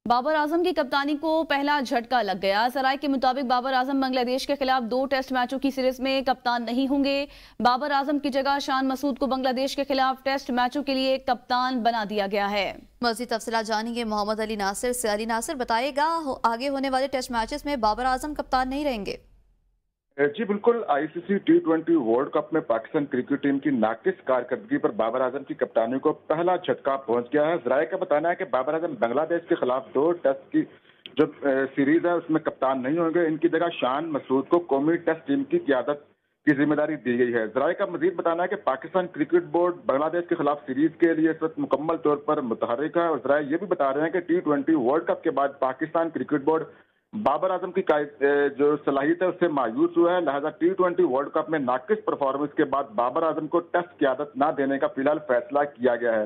बाबर आजम की कप्तानी को पहला झटका लग गया। सराय के मुताबिक बाबर आजम बांग्लादेश के खिलाफ 2 टेस्ट मैचों की सीरीज में कप्तान नहीं होंगे। बाबर आजम की जगह शान मसूद को बांग्लादेश के खिलाफ टेस्ट मैचों के लिए कप्तान बना दिया गया है। मजीद तफसीलात जानेंगे मोहम्मद अली नासिर से। अली नासिर बताएगा, आगे होने वाले टेस्ट मैचेस में बाबर आजम कप्तान नहीं रहेंगे। जी बिल्कुल, आईसीसी T20 वर्ल्ड कप में पाकिस्तान क्रिकेट टीम की नाकिस कारकर्दगी पर बाबर आजम की कप्तानी को पहला झटका पहुंच गया है। जराये का बताना है कि बाबर आजम बांग्लादेश के खिलाफ 2 टेस्ट की जो सीरीज है उसमें कप्तान नहीं होंगे। इनकी जगह शान मसूद को कौमी टेस्ट टीम की क़यादत की जिम्मेदारी दी गई है। जराये का मजीद बताना है कि पाकिस्तान क्रिकेट बोर्ड बांग्लादेश के खिलाफ सीरीज के लिए इस वक्त मुकम्मल तौर पर मुतहर्रिक है और जराये ये भी बता रहे हैं कि T20 वर्ल्ड कप के बाद पाकिस्तान क्रिकेट बोर्ड बाबर आजम की जो सलाहियत है उससे मायूस हुआ है। लिहाजा T20 वर्ल्ड कप में नाकिस परफॉर्मेंस के बाद बाबर आजम को टेस्ट क़यादत न देने का फिलहाल फैसला किया गया है।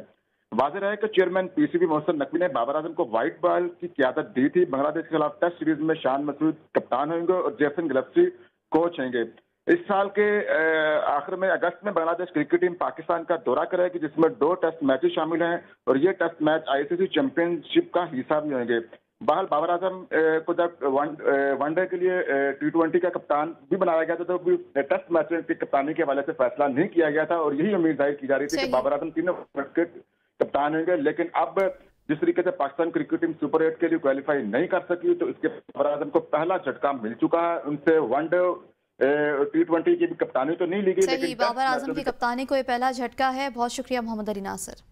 वाज़ेह है कि चेयरमैन पीसीबी मोहसिन नकवी ने बाबर आजम को व्हाइट बॉल की क़यादत दी थी। बांग्लादेश के खिलाफ टेस्ट सीरीज में शान मसूद कप्तान होंगे और जेसन गिलफ्सी कोच होंगे। इस साल के आखिर में अगस्त में बांग्लादेश क्रिकेट टीम पाकिस्तान का दौरा करेगी, जिसमें 2 टेस्ट मैचेस शामिल हैं और ये टेस्ट मैच आईसीसी चैंपियनशिप का हिस्सा भी होंगे। बहरहाल बाबर आजम को जब वनडे के लिए T20 का कप्तान भी बनाया गया था तो भी टेस्ट मैच की कप्तानी के हवाले से फैसला नहीं किया गया था और यही उम्मीद जाहिर की जा रही थी कि बाबर आजम तीनों के कप्तान होंगे। लेकिन अब जिस तरीके से पाकिस्तान क्रिकेट टीम सुपर 8 के लिए क्वालिफाई नहीं कर सकी तो इसके बाबर आजम को पहला झटका मिल चुका है। उनसे वनडे T20 की भी कप्तानी तो नहीं ली गई, लेकिन बाबर आजम की कप्तानी को ये पहला झटका है। बहुत शुक्रिया मोहम्मद अली नासिर।